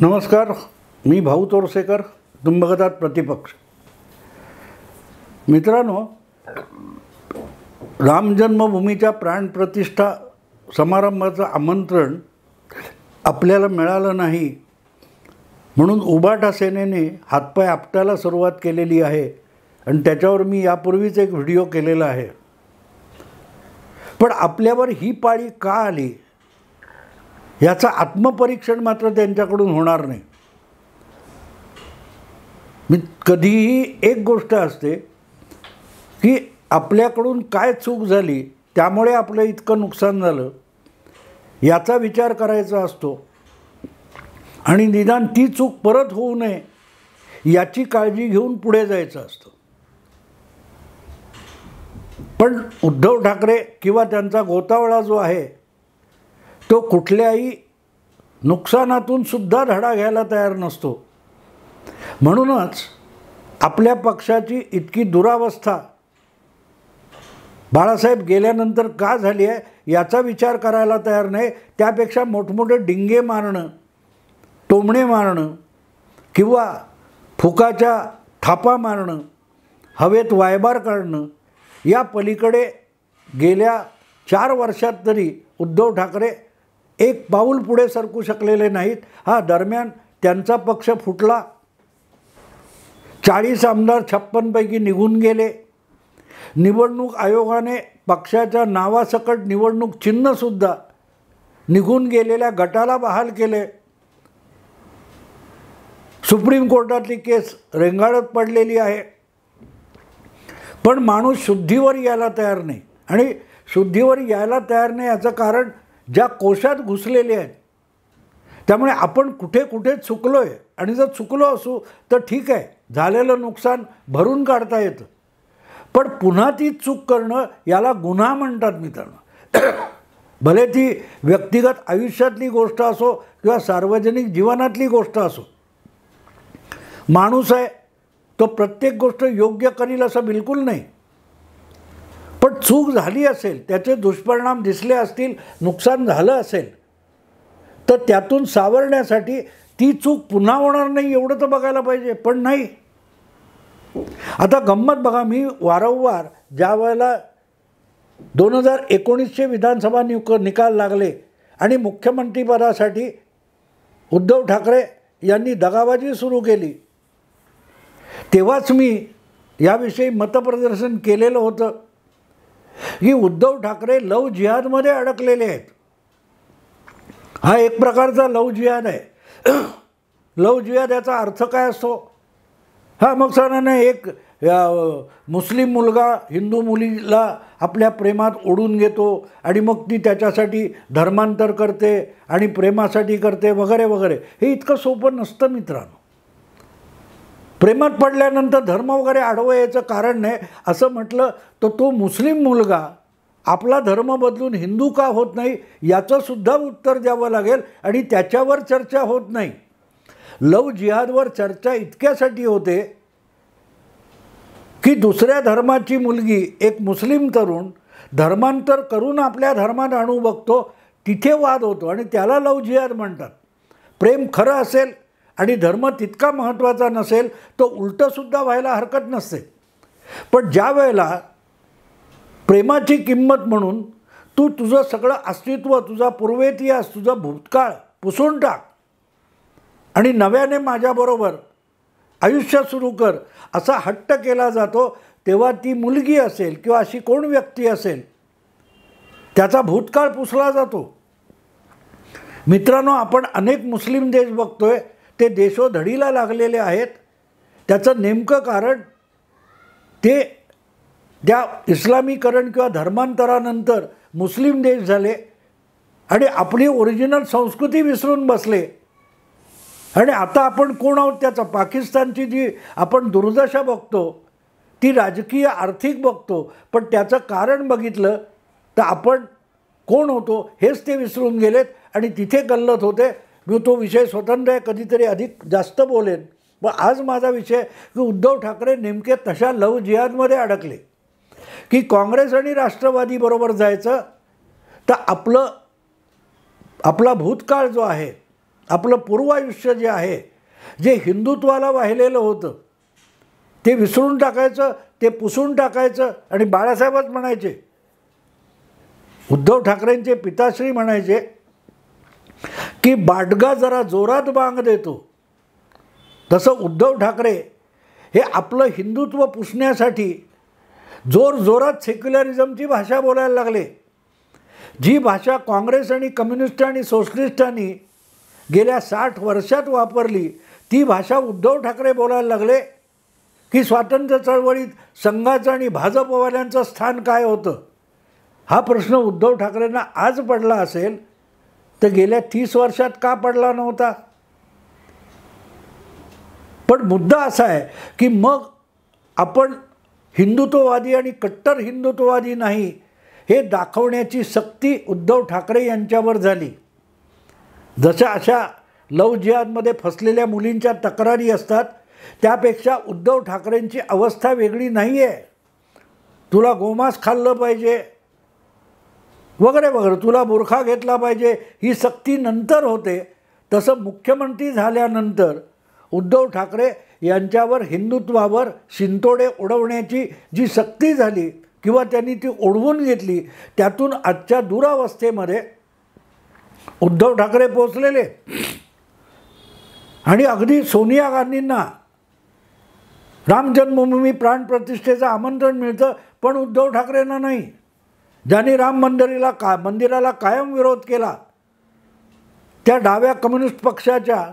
नमस्कार, मी भाऊ तोरसेकर. तुम्ही बघत आहात प्रतिपक्ष. मित्रांनो, राम जन्मभूमीच्या प्राणप्रतिष्ठा समारंभाचं आमंत्रण आपल्याला मिळालं नाही म्हणून उबाटा सेनेने हातपाय आपटायला सुरुवात केलेली आहे आणि त्याच्यावर मी यापूर्वीच एक व्हिडिओ केलेला आहे. पण आपल्यावर ही पाळी का आली याचं आत्मपरीक्षण मात्र त्यांच्याकडून होणार नाही. मी कधीही एक गोष्ट असते की आपल्याकडून काय चूक झाली त्यामुळे आपलं इतकं नुकसान झालं याचा विचार करायचा असतो आणि निदान ती चूक परत होऊ नये याची काळजी घेऊन पुढे जायचं असतं. पण उद्धव ठाकरे किंवा त्यांचा गोतावळा जो आहे तो कुठल्याही नुकसानातून सुद्धा धडा घ्यायला तयार नसतो. म्हणूनच आपल्या पक्षाची इतकी दुरावस्था बाळासाहेब गेल्यानंतर का झाली आहे याचा विचार करायला तयार नाही. त्यापेक्षा मोठमोठे डिंगे मारणं, टोमणे मारणं किंवा फुकाच्या थापा मारणं, हवेत वायबार काढणं या पलीकडे गेल्या 4 वर्षात तरी उद्धव ठाकरे एक पाऊल पुढे सरकू शकलेले नाहीत. हा, दरम्यान त्यांचा पक्ष फुटला, 40 आमदार 56 पैकी निघून गेले. निवडणूक आयोगाने पक्षाच्या नावासकट निवडणूक चिन्हसुद्धा निघून गेलेल्या गटाला बहाल केले. सुप्रीम कोर्टातली केस रेंगाळत पडलेली आहे. पण माणूस शुद्धीवर यायला तयार नाही. आणि शुद्धीवर यायला तयार नाही याचं कारण ज्या कोशात घुसलेले आहेत त्यामुळे आपण कुठे कुठे चुकलो आहे. आणि जर चुकलो असू तर ठीक आहे, झालेलं नुकसान भरून काढता येतं. पण पुन्हा ती चूक करणं याला गुन्हा म्हणतात मित्रांनो. भले ती व्यक्तिगत आयुष्यातली गोष्ट असो किंवा सार्वजनिक जीवनातली गोष्ट असो. माणूस आहे तो प्रत्येक गोष्ट योग्य करील असं बिलकुल नाही. पण चूक झाली असेल, त्याचे दुष्परिणाम दिसले असतील, नुकसान झालं असेल तर त्यातून सावरण्यासाठी ती चूक पुन्हा होणार नाही एवढं तर बघायला पाहिजे. पण नाही. आता गंमत बघा, मी वारंवार ज्या वेळेला 2019चे विधानसभा निकाल लागले आणि मुख्यमंत्रीपदासाठी उद्धव ठाकरे यांनी दगाबाजी सुरू केली तेव्हाच मी याविषयी मतप्रदर्शन केलेलं होतं की उद्धव ठाकरे लव जिहादमध्ये अडकलेले आहेत. हा एक प्रकारचा लव जिहाद आहे. लव जिहाद याचा अर्थ काय असतो? हा, मग सणाने एक मुस्लिम मुलगा हिंदू मुलीला आपल्या प्रेमात ओढून घेतो आणि मग ती त्याच्यासाठी धर्मांतर करते आणि प्रेमासाठी करते वगैरे वगैरे. हे इतकं सोपं नसतं मित्रांनो. प्रेमात पडल्यानंतर धर्म वगैरे आडवं याचं कारण नाही. असं म्हटलं तर तो मुस्लिम मुलगा आपला धर्म बदलून हिंदू का होत नाही याचंसुद्धा उत्तर द्यावं लागेल. आणि त्याच्यावर चर्चा होत नाही. लव जिहादवर चर्चा इतक्यासाठी होते की दुसऱ्या धर्माची मुलगी एक मुस्लिम तरुण धर्मांतर करून आपल्या धर्मात आणू बघतो, तिथे वाद होतो आणि त्याला लव जिहाद म्हणतात. प्रेम खरं असेल आणि धर्म तितका महत्त्वाचा नसेल तर उलटंसुद्धा व्हायला हरकत नसते. पण ज्या वेळेला प्रेमाची किंमत म्हणून तू तुझं सगळं अस्तित्व, तुझा पूर्वेतिहास, तुझा भूतकाळ पुसून टाक आणि नव्याने माझ्याबरोबर आयुष्य सुरू कर असा हट्ट केला जातो, तेव्हा ती मुलगी असेल किंवा अशी कोण व्यक्ती असेल त्याचा भूतकाळ पुसला जातो. मित्रांनो, आपण अनेक मुस्लिम देश बघतोय, ते देशोधडीला लागलेले आहेत. त्याचं नेमकं कारण ते त्या इस्लामीकरण किंवा धर्मांतरानंतर मुस्लिम देश झाले आणि आपली ओरिजिनल संस्कृती विसरून बसले. आणि आता आपण कोण आहोत त्याचा, पाकिस्तानची जी आपण दुर्दशा बघतो ती राजकीय आर्थिक बघतो, पण त्याचं कारण बघितलं तर आपण कोण होतो हेच ते विसरून गेलेत आणि तिथे गल्लत होते. मी तो विषय स्वतंत्र आहे, कधीतरी अधिक जास्त बोलेन. पण आज माझा विषय की उद्धव ठाकरे नेमके तशा लव जिहादमध्ये अडकले की काँग्रेस आणि राष्ट्रवादी बरोबर जायचं तर आपला भूतकाळ जो आहे आपलं पूर्वायुष्य जे आहे, जे हिंदुत्वाला वाहिलेलं होतं ते विसरून टाकायचं, ते पुसून टाकायचं आणि बाळासाहेबच म्हणायचे, उद्धव ठाकरेंचे पिताश्री म्हणायचे की बाडगा जरा जोरात बांग देतो. तसं उद्धव ठाकरे हे आपलं हिंदुत्व पुसण्यासाठी जोरजोरात सेक्युलरिझमची भाषा बोलायला लागले. जी भाषा काँग्रेस आणि कम्युनिस्ट आणि सोशलिस्टांनी गेल्या 60 वर्षात वापरली, ती भाषा उद्धव ठाकरे बोलायला लागले की स्वातंत्र्य चळवळीत संघाचं आणि भाजपवाल्यांचं स्थान काय होतं. हा प्रश्न उद्धव ठाकरेंना आज पडला असेल तर गेल्या 30 वर्षात का पडला नव्हता. पण मुद्दा असा आहे की मग आपण हिंदुत्ववादी आणि कट्टर हिंदुत्ववादी नाही हे दाखवण्याची सक्ती उद्धव ठाकरे यांच्यावर झाली. जशा अशा लव जिहादमध्ये फसलेल्या मुलींच्या तक्रारी असतात, त्यापेक्षा उद्धव ठाकरेंची अवस्था वेगळी नाही आहे. तुला गोमांस खाल्लं पाहिजे वगैरे वगैरे, तुला बुरखा घेतला पाहिजे, ही सक्ती नंतर होते. तसं मुख्यमंत्री झाल्यानंतर उद्धव ठाकरे यांच्यावर हिंदुत्वावर शिंतोडे उडवण्याची जी सक्ती झाली किंवा त्यांनी ती ओढवून घेतली, त्यातून आजच्या दुरावस्थेमध्ये उद्धव ठाकरे पोचलेले. आणि अगदी सोनिया गांधींना राम जन्मभूमी प्राणप्रतिष्ठेचं आमंत्रण मिळतं, पण उद्धव ठाकरेंना नाही. ज्यांनी राम मंदिराला कायम विरोध केला, त्या डाव्या कम्युनिस्ट पक्षाच्या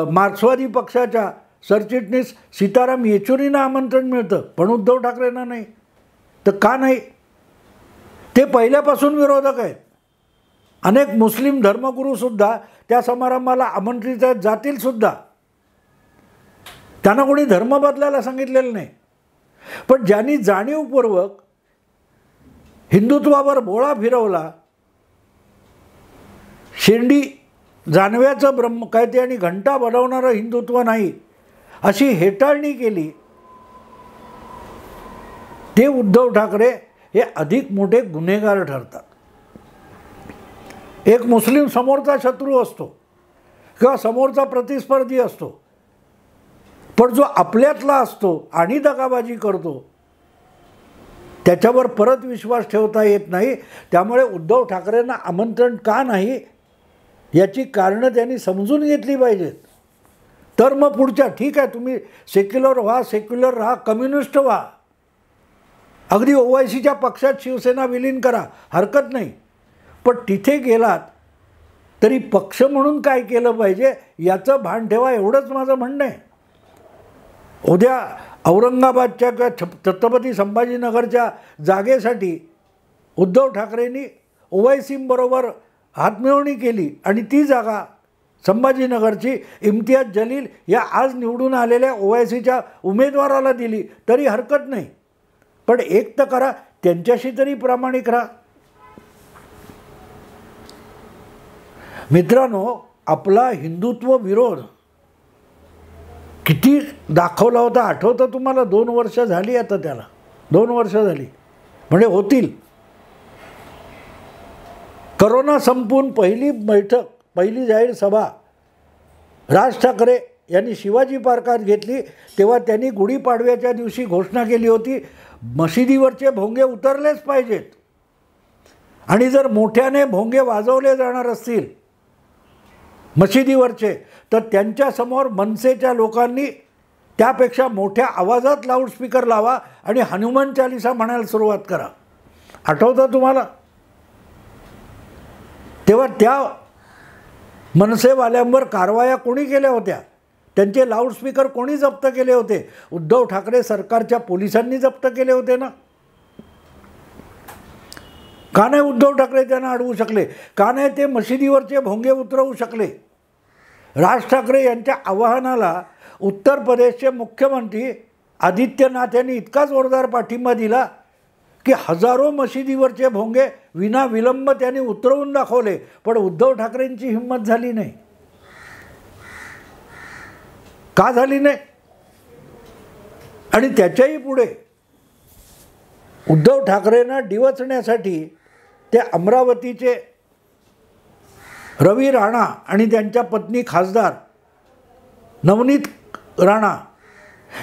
मार्क्सवादी पक्षाच्या सरचिटणीस सीताराम येचुरींना आमंत्रण मिळतं, पण उद्धव ठाकरेंना नाही. तर का नाही? ते पहिल्यापासून विरोधक आहेत. अनेक मुस्लिम धर्मगुरूसुद्धा त्या समारंभाला आमंत्रित आहेत, जातीलसुद्धा. त्यांना कोणी धर्म बदलायला सांगितलेलं नाही. पण ज्यांनी जाणीवपूर्वक हिंदुत्वावर बोळा फिरवला, शेंडी जानव्याचं ब्रह्म काय ते आणि घंटा बनवणारं हिंदुत्व नाही, अशी हेटाळणी केली, ते उद्धव ठाकरे हे अधिक मोठे गुन्हेगार ठरतात. एक मुस्लिम समोरचा शत्रू असतो किंवा समोरचा प्रतिस्पर्धी असतो, पण जो आपल्यातला असतो आणि दगाबाजी करतो त्याच्यावर परत विश्वास ठेवता येत नाही. त्यामुळे उद्धव ठाकरेंना आमंत्रण का नाही याची कारणं त्यांनी समजून घेतली पाहिजेत. तर मग पुढच्या, ठीक आहे तुम्ही सेक्युलर व्हा, सेक्युलर राहा, कम्युनिस्ट व्हा, अगदी ओवायसीच्या पक्षात शिवसेना विलीन करा, हरकत नाही. पण तिथे गेलात तरी पक्ष म्हणून काय केलं पाहिजे याचं भान ठेवा, एवढंच माझं म्हणणं आहे. उद्या औरंगाबादच्या किंवा छत्रपती संभाजीनगरच्या जागेसाठी उद्धव ठाकरेंनी ओवायसींबरोबर हातमिळवणी केली आणि ती जागा संभाजीनगरची इम्तियाज जलील या आज निवडून आलेल्या ओवायसीच्या उमेदवाराला दिली तरी हरकत नाही. पण एक तर करा, त्यांच्याशी तरी प्रामाणिक राहा. मित्रांनो, आपला हिंदुत्व विरोध किती दाखवला होता आठवतं तुम्हाला? 2 वर्ष झाली आता त्याला, 2 वर्ष झाली म्हणजे होतील. करोना संपून पहिली बैठक, पहिली जाहीर सभा राज ठाकरे यांनी शिवाजी पार्कात घेतली, तेव्हा त्यांनी गुढीपाडव्याच्या दिवशी घोषणा केली होती, मशिदीवरचे भोंगे उतरलेच पाहिजेत आणि जर मोठ्याने भोंगे वाजवले जाणार असतील मशिदीवरचे तर त्यांच्यासमोर मनसेच्या लोकांनी त्यापेक्षा मोठ्या आवाजात लाऊडस्पीकर लावा आणि हनुमान चालिसा म्हणायला सुरुवात करा. आठवतं तुम्हाला? तेव्हा त्या मनसेवाल्यांवर कारवाया कोणी केल्या होत्या? त्यांचे लाऊडस्पीकर कोणी जप्त केले होते? उद्धव ठाकरे सरकारच्या पोलिसांनी जप्त केले होते ना. का नाही उद्धव ठाकरे त्यांना अडवू शकले? का नाही ते मशिदीवरचे भोंगे उतरवू शकले? राज ठाकरे यांच्या आवाहनाला उत्तर प्रदेशचे मुख्यमंत्री आदित्यनाथ यांनी इतका जोरदार पाठिंबा दिला की हजारो मशिदीवरचे भोंगे विना विलंब त्यांनी उतरवून दाखवले. पण उद्धव ठाकरेंची हिंमत झाली नाही. का झाली नाही? आणि त्याच्याही पुढे उद्धव ठाकरेंना डिवचण्यासाठी ते अमरावतीचे रवी राणा आणि त्यांच्या पत्नी खासदार नवनीत राणा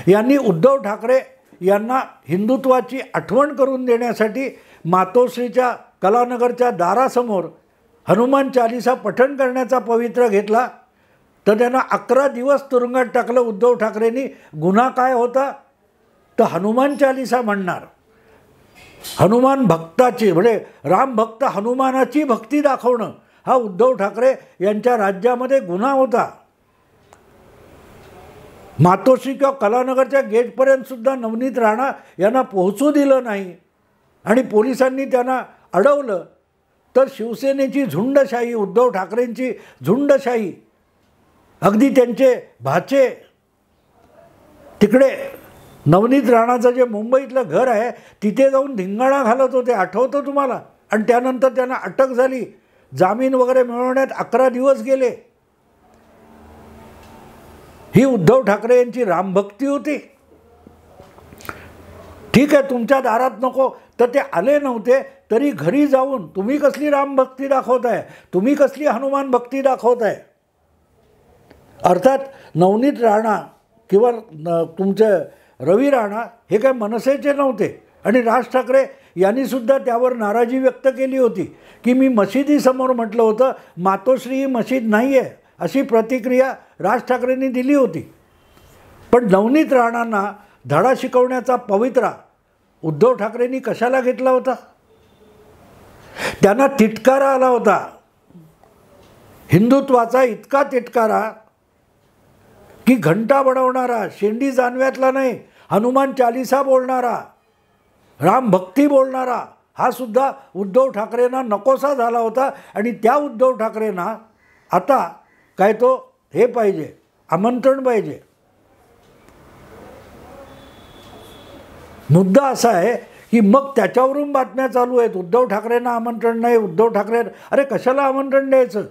यांनी उद्धव ठाकरे यांना हिंदुत्वाची आठवण करून देण्यासाठी मातोश्रीच्या कलानगरच्या दारासमोर हनुमान चालिसा पठण करण्याचा पवित्रा घेतला, तर त्यांना 11 दिवस तुरुंगात टाकलं. उद्धव ठाकरेंनी गुन्हा काय होता? तर हनुमान चालिसा म्हणणार, हनुमान भक्ताची म्हणजे राम भक्त हनुमानाची भक्ती दाखवणं हा उद्धव ठाकरे यांच्या राज्यामध्ये गुन्हा होता. मातोश्री किंवा कलानगरच्या गेटपर्यंत सुद्धा नवनीत राणा यांना पोहोचू दिलं नाही आणि पोलिसांनी त्यांना अडवलं. तर शिवसेनेची झुंडशाही, उद्धव ठाकरेंची झुंडशाही, अगदी त्यांचे भाचे तिकडे नवनीत राणाचं जे मुंबईतलं घर आहे तिथे जाऊन धिंगाणा घालत होते, आठवतं तुम्हाला? आणि त्यानंतर त्यांना अटक झाली, जामीन वगैरे मिळवण्यात 11 दिवस गेले. ही उद्धव ठाकरे यांची रामभक्ती होती. ठीक आहे, तुमच्या दारात नको तर ते आले नव्हते तरी घरी जाऊन तुम्ही कसली रामभक्ती दाखवताय, तुम्ही कसली हनुमान भक्ती दाखवताय? अर्थात नवनीत राणा किंवा तुमचे रवी राणा हे काय मनसेचे नव्हते आणि राज ठाकरे यांनीसुद्धा त्यावर नाराजी व्यक्त केली होती की मी मशिदीसमोर म्हटलं होतं, मातोश्री ही मशीद नाही आहे अशी प्रतिक्रिया राज ठाकरेंनी दिली होती. पण नवनीत राणांना धडा शिकवण्याचा पवित्रा उद्धव ठाकरेंनी कशाला घेतला होता? त्यांना तिटकारा आला होता, हिंदुत्वाचा इतका तिटकारा की घंटा बनवणारा, शेंडी जानव्यातला नाही, हनुमान चालिसा बोलणारा, रामभक्ती बोलणारा हा सुद्धा उद्धव ठाकरेंना नकोसा झाला होता. आणि त्या उद्धव ठाकरेंना आता काय तो हे पाहिजे, आमंत्रण पाहिजे. मुद्दा असा आहे की मग त्याच्यावरून बातम्या चालू आहेत, उद्धव ठाकरेंना आमंत्रण नाही, उद्धव ठाकरे, अरे कशाला आमंत्रण द्यायचं?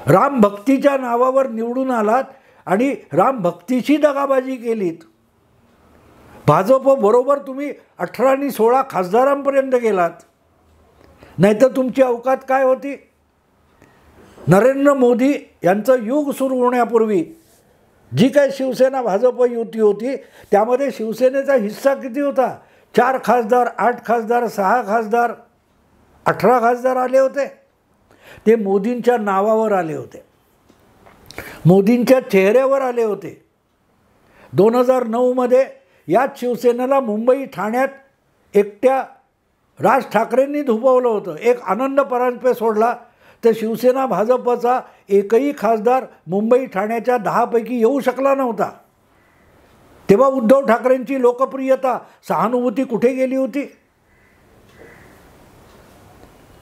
रामभक्तीच्या नावावर निवडून आलात आणि रामभक्तीची दगाबाजी केलीत. भाजप बरोबर तुम्ही 18 आणि 16 खासदारांपर्यंत गेलात, नाहीतर तुमची अवकात काय होती? नरेंद्र मोदी यांचं युग सुरू होण्यापूर्वी जी काय शिवसेना भाजप युती होती त्यामध्ये शिवसेनेचा हिस्सा किती होता? 4 खासदार, 8 खासदार, 6 खासदार, 18 खासदार आले होते. ते मोदींच्या नावावर आले होते, मोदींच्या चेहऱ्यावर आले होते. 2009 याच शिवसेनेला मुंबई ठाण्यात एकट्या राज ठाकरेंनी धुपवलं होतं. एक आनंद परांजपे सोडला तर शिवसेना भाजपचा एकही खासदार मुंबई ठाण्याच्या 10 पैकी येऊ शकला नव्हता. तेव्हा उद्धव ठाकरेंची लोकप्रियता, सहानुभूती कुठे गेली होती?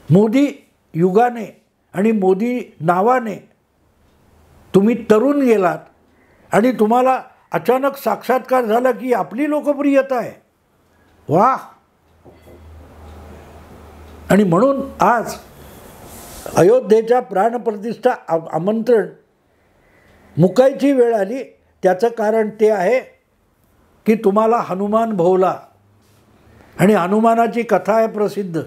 मोदी युगाने आणि मोदी नावाने तुम्ही तरुण गेलात आणि तुम्हाला अचानक साक्षात्कार झाला की आपली लोकप्रियता आहे, वाह. आणि म्हणून आज अयोध्येच्या प्राणप्रतिष्ठा आमंत्रण मुकायची वेळ आली. त्याचं कारण ते आहे की तुम्हाला हनुमान भोवला आणि हनुमानाची कथा आहे प्रसिद्ध.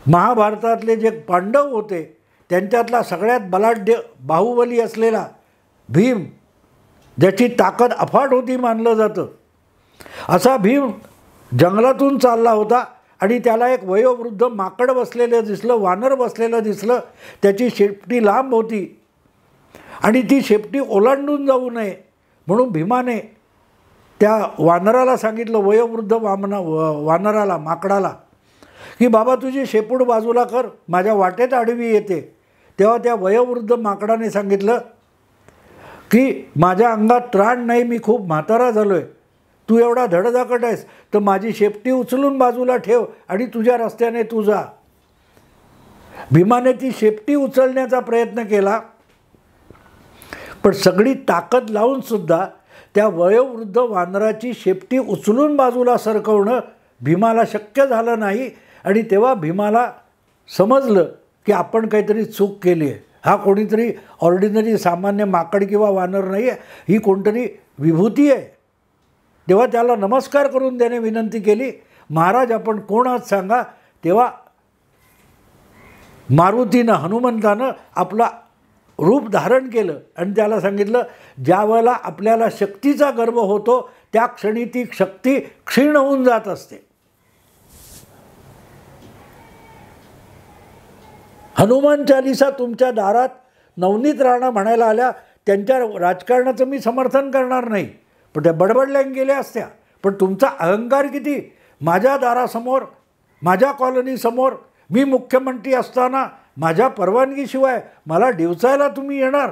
महाभारतातले जे पांडव होते त्यांच्यातला सगळ्यात बलाढ्य बाहुबली असलेला भीम, ज्याची ताकद अफाट होती मानलं जातं, असा भीम जंगलातून चालला होता आणि त्याला एक वयोवृद्ध माकड बसलेलं दिसलं, वानर बसलेलं दिसलं. त्याची शेपटी लांब होती आणि ती शेपटी ओलांडून जाऊ नये म्हणून भीमाने त्या वानराला सांगितलं, वयोवृद्ध वानराला, माकडाला, की बाबा तुझी शेपूट बाजूला कर, माझ्या वाटेत आडवी येते. तेव्हा त्या वयोवृद्ध माकडाने सांगितलं की माझ्या अंगात त्राण नाही, मी खूप म्हातारा झालो आहे, तू एवढा धडधाकट आहेस तर माझी शेपटी उचलून बाजूला ठेव आणि तुझ्या रस्त्याने तू जा. भीमाने ती शेपटी उचलण्याचा प्रयत्न केला, पण सगळी ताकद लावूनसुद्धा त्या वयोवृद्ध वानराची शेपटी उचलून बाजूला सरकवणं भीमाला शक्य झालं नाही. आणि तेव्हा भीमाला समजलं की आपण काहीतरी चूक केली आहे. हा कोणीतरी ऑर्डिनरी सामान्य माकड किंवा वानर नाही आहे, ही कोणतरी विभूती आहे. तेव्हा त्याला नमस्कार करून त्याने विनंती केली, महाराज आपण कोण आहात सांगा. तेव्हा मारुतीनं हनुमंतानं आपला रूप धारण केलं आणि त्याला सांगितलं, ज्या वेळेला आपल्याला शक्तीचा गर्व होतो त्या क्षणी ती शक्ती क्षीण होऊन जात असते. हनुमान चालिसा तुमच्या दारात नवनीत राणा म्हणायला आल्या, त्यांच्या राजकारणाचं मी समर्थन करणार नाही, पण त्या बडबडल्या गेल्या असत्या. पण तुमचा अहंकार किती, माझ्या दारासमोर, माझ्या कॉलनीसमोर मी मुख्यमंत्री असताना माझ्या परवानगीशिवाय मला डिवचायला तुम्ही येणार.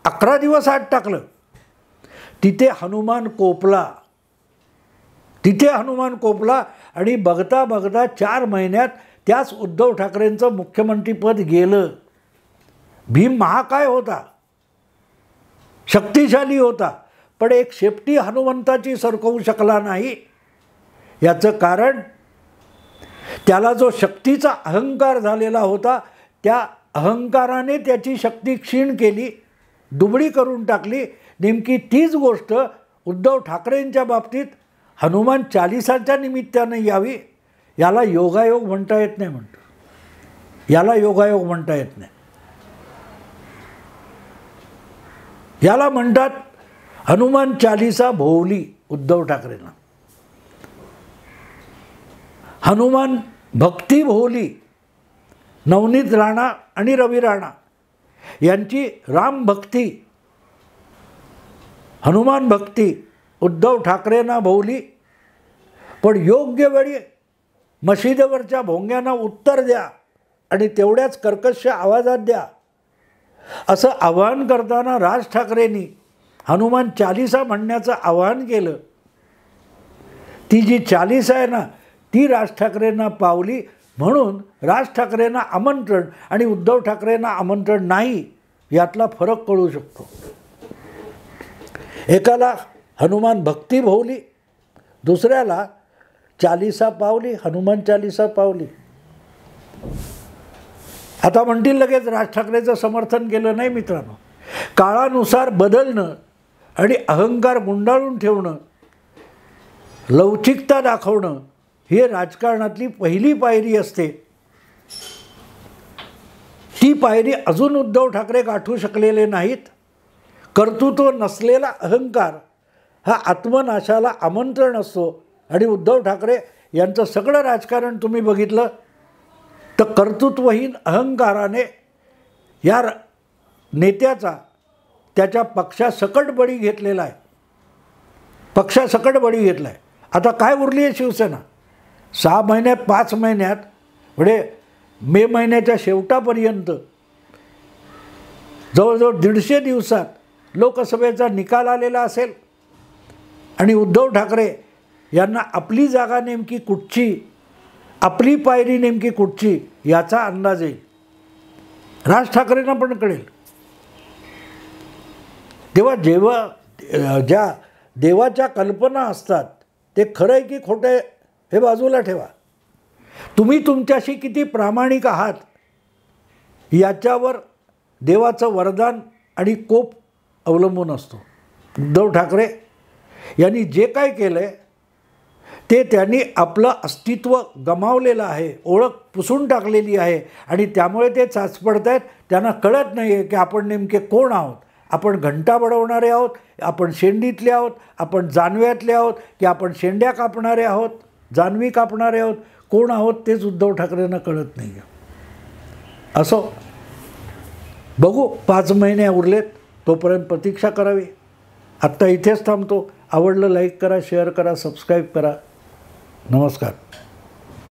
11 दिवस आत टाकलं. तिथे हनुमान कोपला आणि बघता बघता 4 महिन्यात त्याच उद्धव ठाकरेंचं मुख्यमंत्रीपद गेलं. भीम महाकाय होता, शक्तिशाली होता, पण एक शेपटी हनुमंताची सरकवू शकला नाही. याचं कारण त्याला जो शक्तीचा अहंकार झालेला होता, त्या अहंकाराने त्याची शक्ती क्षीण केली, दुबळी करून टाकली. नेमकी तीच गोष्ट उद्धव ठाकरेंच्या बाबतीत हनुमान चालिसाच्या निमित्ताने यावी. याला योगायोग म्हणता येत नाही. याला योगायोग म्हणता येत नाही. याला म्हणतात हनुमान चालिसा भोवली उद्धव ठाकरेंना, हनुमान भक्ती भोवली नवनीत राणा आणि रवी राणा यांची. राम भक्ती, हनुमान भक्ती उद्धव ठाकरेंना भोवली. पण योग्य वेळी मशिदीवरच्या भोंग्यांना उत्तर द्या आणि तेवढ्याच कर्कश आवाजात द्या, असं आवाहन करताना राज ठाकरेंनी हनुमान चालिसा म्हणण्याचं आवाहन केलं. ती जी चालिसा आहे ना, ती राज ठाकरेंना पावली. म्हणून राज ठाकरेंना आमंत्रण आणि उद्धव ठाकरेंना आमंत्रण नाही, यातला फरक कळू शकतो. एकाला हनुमान भक्ती भोवली, दुसऱ्याला चालिसा पावली, हनुमान चालिसा पावली. आता म्हणतील लगेच राज ठाकरेचं समर्थन केलं नाही. मित्रांनो, काळानुसार बदलणं आणि अहंकार गुंडाळून ठेवणं, लवचिकता दाखवणं हे राजकारणातली पहिली पायरी असते. ती पायरी अजून उद्धव ठाकरे गाठू शकलेले नाहीत. कर्तृत्व नसलेला अहंकार हा आत्मनाशाला आमंत्रण असतो. आणि उद्धव ठाकरे यांचं सगळं राजकारण तुम्ही बघितलं तर कर्तृत्वहीन अहंकाराने या नेत्याचा त्याच्या पक्षासकट बळी घेतलेला आहे. पक्षासकट बळी घेतला आहे. आता काय उरली आहे शिवसेना? 6 महिन्यात 5 महिन्यात म्हणजे मे महिन्याच्या शेवटापर्यंत जवळजवळ 150 दिवसात लोकसभेचा निकाल आलेला असेल आणि उद्धव ठाकरे यांना आपली जागा नेमकी कुठची, आपली पायरी नेमकी कुठची याचा अंदाज येईल. राज ठाकरेंना पण कळेल. जेव्हा ज्या देवाच्या कल्पना असतात ते खरं आहे की खोटं आहे हे बाजूला ठेवा. तुम्ही तुमच्याशी किती प्रामाणिक आहात याच्यावर देवाचं वरदान आणि कोप अवलंबून असतो. उद्धव ठाकरे यांनी जे काय केलं आहे ते त्यांनी आपलं अस्तित्व गमावलेलं आहे, ओळख पुसून टाकलेली आहे आणि त्यामुळे ते चाचपडत आहेत. त्यांना कळत नाही आहे की आपण नेमके कोण आहोत. आपण घंटा बडवणारे आहोत, आपण शेंडीतले आहोत, आपण जानव्यातले आहोत, की आपण शेंड्या कापणारे आहोत, जानवी कापणारे आहोत. कोण आहोत तेच उद्धव ठाकरेंना कळत नाही आहे. असो, बघू 5 महिने उरलेत, तोपर्यंत प्रतीक्षा करावी. आत्ता इथेच थांबतो. आवडलं लाईक करा, शेअर करा, सबस्क्राईब करा. नमस्कार.